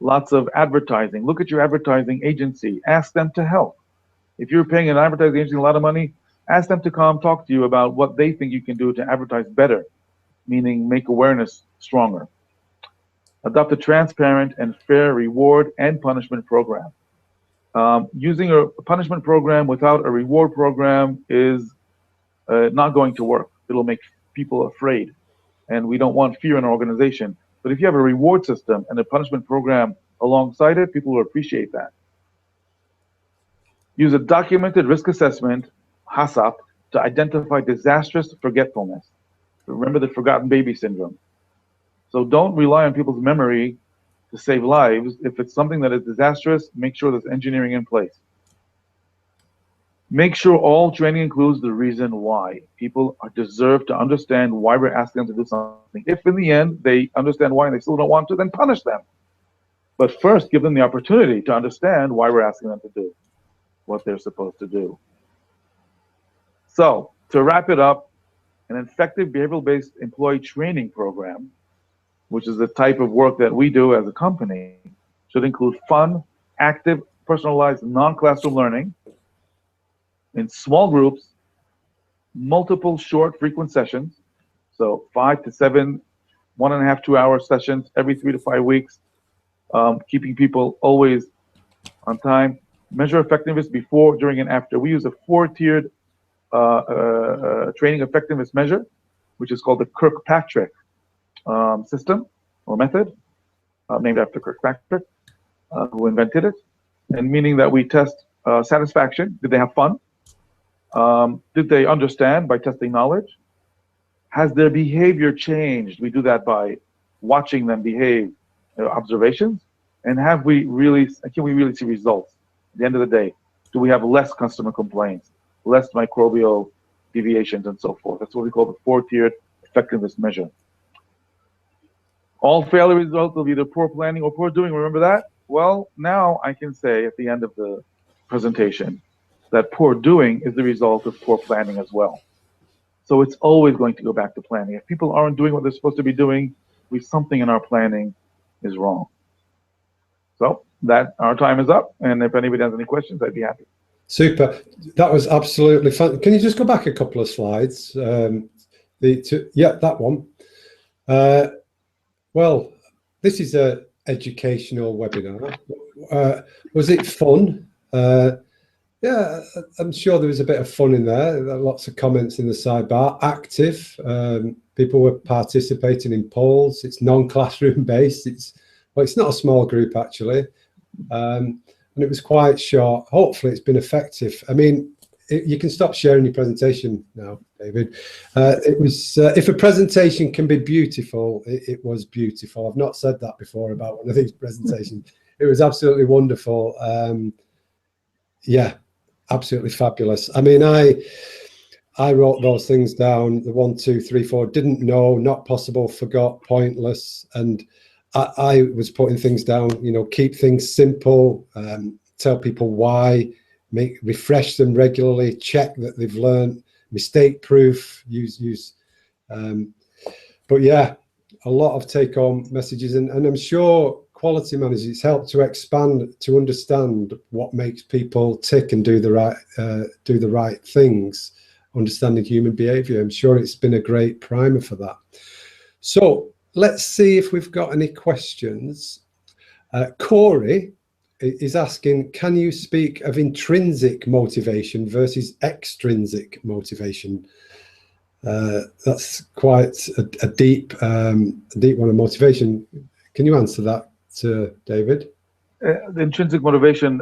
Lots of advertising. Look at your advertising agency. Ask them to help. If you're paying an advertising agency a lot of money, ask them to come talk to you about what they think you can do to advertise better, meaning make awareness stronger. Adopt a transparent and fair reward and punishment program. Using a punishment program without a reward program is not going to work. It'll make people afraid, and we don't want fear in our organization. But if you have a reward system and a punishment program alongside it, people will appreciate that. Use a documented risk assessment, HACCP, to identify disastrous forgetfulness. Remember the forgotten baby syndrome. So don't rely on people's memory to save lives. If it's something that is disastrous, make sure there's engineering in place. Make sure all training includes the reason why. People deserve to understand why we're asking them to do something. If in the end they understand why and they still don't want to, then punish them. But first, give them the opportunity to understand why we're asking them to do what they're supposed to do. So, to wrap it up, an effective behavioral-based employee training program, which is the type of work that we do as a company, should include fun, active, personalized, non-classroom learning in small groups, multiple short, frequent sessions, so 5 to 7, 1.5, 2-hour sessions every 3 to 5 weeks, keeping people always on time. Measure effectiveness before, during, and after. We use a 4-tiered training effectiveness measure, which is called the Kirkpatrick system or method, named after Kirkpatrick, who invented it, and meaning that we test satisfaction. Did they have fun? Did they understand by testing knowledge? Has their behavior changed? We do that by watching them behave, observations. And can we really see results? At the end of the day, do we have less customer complaints, less microbial deviations, and so forth? That's what we call the 4-tiered effectiveness measure. All failure is a result of either poor planning or poor doing. Remember that? Well, now I can say at the end of the presentation that poor doing is the result of poor planning as well. So it's always going to go back to planning. If people aren't doing what they're supposed to be doing, something in our planning is wrong. So that our time is up, and if anybody has any questions, I'd be happy. Super. That was absolutely fun. Can you just go back a couple of slides? Yeah, that one. Well, this is a educational webinar. Was it fun? Yeah, I'm sure there was a bit of fun in there. There were lots of comments in the sidebar. Active. People were participating in polls. It's non-classroom based. Well, it's not a small group actually, and it was quite short. Hopefully, it's been effective. I mean, you can stop sharing your presentation now, David. It was if a presentation can be beautiful, it was beautiful. I've not said that before about one of these presentations. It was absolutely wonderful. Yeah, absolutely fabulous. I mean, I wrote those things down. The 1, 2, 3, 4. Didn't know, not possible, forgot, pointless, and I was putting things down. You know, keep things simple. Tell people why. Refresh them regularly. Check that they've learned. Mistake proof. Use. But yeah, a lot of take-home messages, and I'm sure quality managers, it's helped to expand to understand what makes people tick and do the right things. Understanding human behavior. I'm sure it's been a great primer for that. So let's see if we've got any questions. Corey is asking, can you speak of intrinsic motivation versus extrinsic motivation? That's quite a deep one of motivation. Can you answer that, David? The intrinsic motivation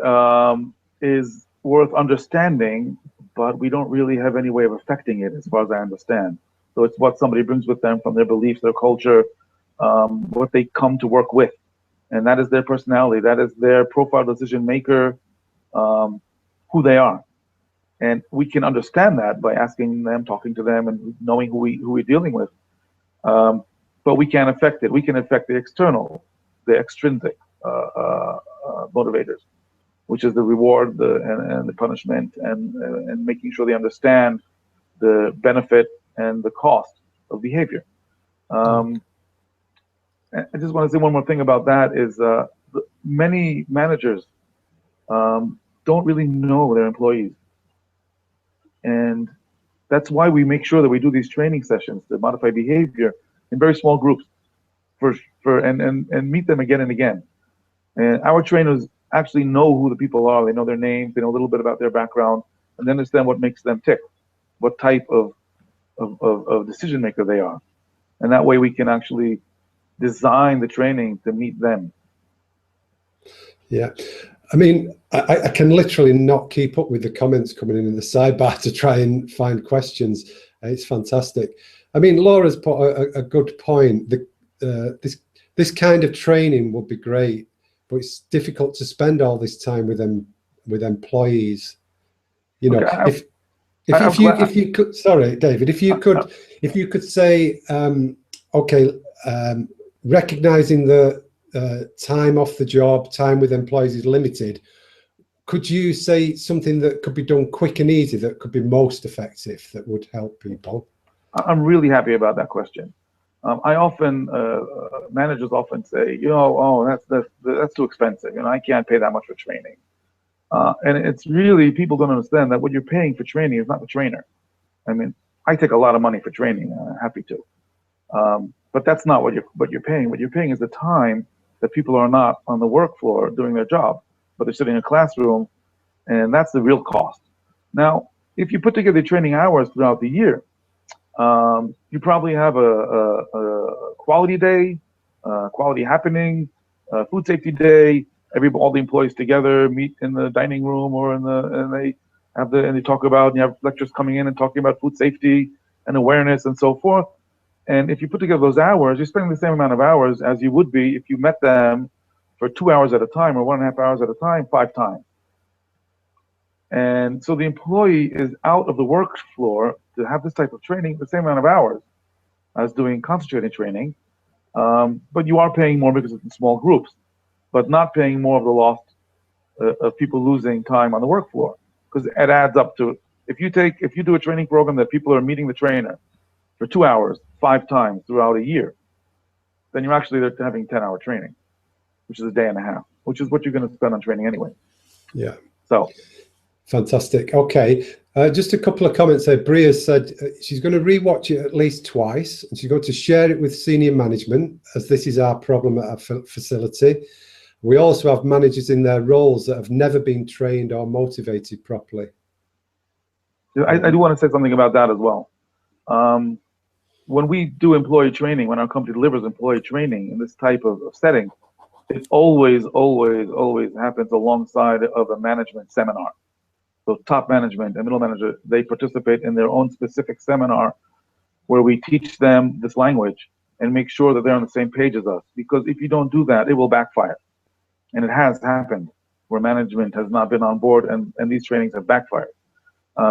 is worth understanding, but we don't really have any way of affecting it as far as I understand. So it's what somebody brings with them from their beliefs, their culture, what they come to work with. And that is their personality. That is their profile decision maker, who they are. And we can understand that by asking them, talking to them, and knowing who we're dealing with. But we can't affect it. We can affect the external, the extrinsic motivators, which is the reward and the punishment, and making sure they understand the benefit and the cost of behavior. I just want to say one more thing about that is many managers don't really know their employees. And that's why we make sure that we do these training sessions to modify behavior in very small groups and meet them again and again. And our trainers actually know who the people are. They know their names, they know a little bit about their background, and they understand what makes them tick, what type of decision maker they are. And that way we can actually design the training to meet them. Yeah. I mean, I can literally not keep up with the comments coming in the sidebar to try and find questions. It's fantastic. I mean, Laura's put a good point. This kind of training would be great, but it's difficult to spend all this time with employees. You know, Okay, if you could, sorry, David, if you could say, okay, recognizing the time off the job, time with employees is limited, could you say something that could be done quick and easy that could be most effective, that would help people? I'm really happy about that question. I often, managers often say, you know, oh, that's too expensive. You know, I can't pay that much for training. And it's really, people don't understand that what you're paying for training is not the trainer. I mean, I take a lot of money for training, happy to. But that's not what you're paying. What you're paying is the time that people are not on the work floor doing their job, but they're sitting in a classroom, and that's the real cost. Now, if you put together training hours throughout the year, you probably have a quality day, quality happening, food safety day. All the employees together meet in the dining room, or and they talk about, and you have lectures coming in and talking about food safety and awareness and so forth. And if you put together those hours, you're spending the same amount of hours as you would be if you met them for 2 hours at a time, or 1.5 hours at a time, 5 times. And so the employee is out of the work floor to have this type of training the same amount of hours as doing concentrated training. But you are paying more because it's in small groups, but not paying more of the loss of people losing time on the work floor. Because it adds up to, if you do a training program that people are meeting the trainer for 2 hours, 5 times throughout a year, then you're actually having 10-hour training, which is a day and a half, which is what you're going to spend on training anyway. Yeah. So. Fantastic. Okay. Just a couple of comments there. Bria said she's going to rewatch it at least twice, and she's going to share it with senior management, as this is our problem at our facility. We also have managers in their roles that have never been trained or motivated properly. I do want to say something about that as well. When we do employee training, when our company delivers employee training in this type of setting, it always happens alongside of a management seminar. So top management and middle manager, they participate in their own specific seminar where we teach them this language and make sure that they're on the same page as us. Because if you don't do that, it will backfire. And it has happened where management has not been on board, and these trainings have backfired.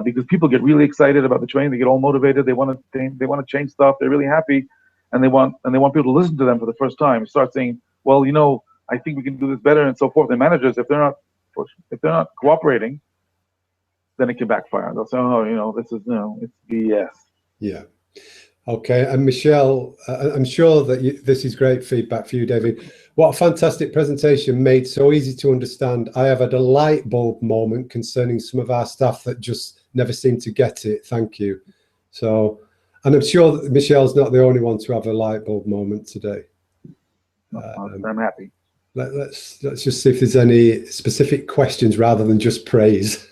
Because people get really excited about the training, they get all motivated, they want to change stuff, they're really happy, and they want people to listen to them for the first time. Start saying, well, you know, I think we can do this better, and so forth. And managers, if they're not cooperating, then it can backfire. They'll say, oh, you know, this is, you know, it's BS. Yeah. Okay. And Michelle, I'm sure that this is great feedback for you, David. What a fantastic presentation, made so easy to understand. I have had a light bulb moment concerning some of our staff that just never seem to get it. Thank you. So, and I'm sure that Michelle's not the only one to have a light bulb moment today. I'm happy. Let's just see if there's any specific questions rather than just praise.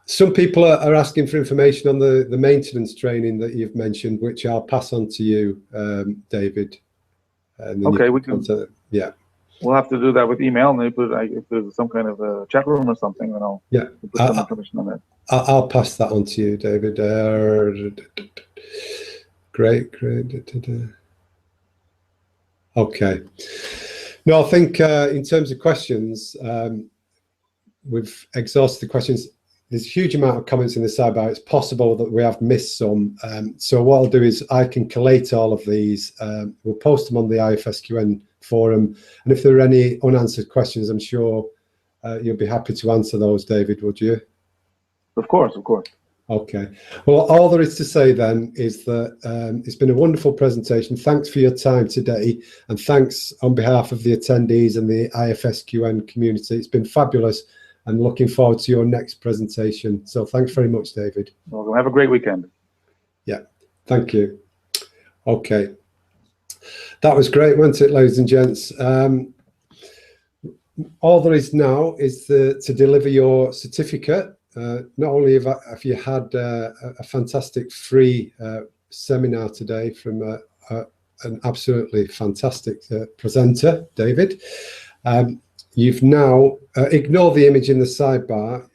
Some people are asking for information on the maintenance training that you've mentioned, which I'll pass on to you, David. And then okay, we can. Yeah. We'll have to do that with email, and if there's some kind of a chat room or something, then I'll put some information on that. I'll pass that on to you, David. Great. Okay. No, I think in terms of questions, we've exhausted the questions. There's a huge amount of comments in the sidebar. It's possible that we have missed some. So what I'll do is I can collate all of these. We'll post them on the IFSQN forum. And if there are any unanswered questions, I'm sure you'll be happy to answer those, David, would you? Of course. Okay. Well, all there is to say then is that it's been a wonderful presentation. Thanks for your time today. And thanks on behalf of the attendees and the IFSQN community. It's been fabulous, and looking forward to your next presentation. So thanks very much, David. Welcome. Have a great weekend. Yeah. Thank you. Okay. That was great, wasn't it, ladies and gents? All there is now is to deliver your certificate. Not only have you had a fantastic free seminar today from an absolutely fantastic presenter, David, you've now, ignore the image in the sidebar.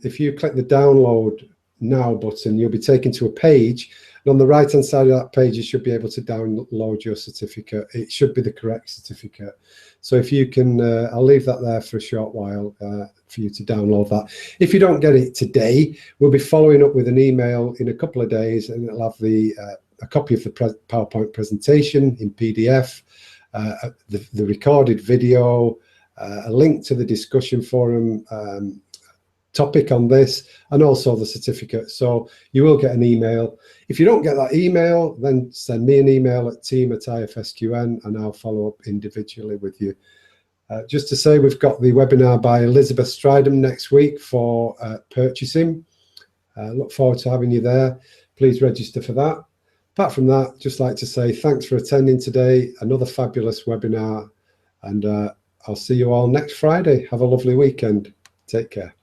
If you click the download now button, you'll be taken to a page, and on the right hand side of that page you should be able to download your certificate. It should be the correct certificate. So if you can, I'll leave that there for a short while for you to download that. If you don't get it today, we'll be following up with an email in a couple of days, and it'll have the a copy of the PowerPoint presentation in PDF, the recorded video, a link to the discussion forum topic on this, and also the certificate. So you will get an email. If you don't get that email, then send me an email at team@IFSQN and I'll follow up individually with you. Just to say, we've got the webinar by Elizabeth Stridham next week for purchasing. Look forward to having you there. Please register for that. Apart from that, just like to say thanks for attending today. Another fabulous webinar, and I'll see you all next Friday. Have a lovely weekend. Take care.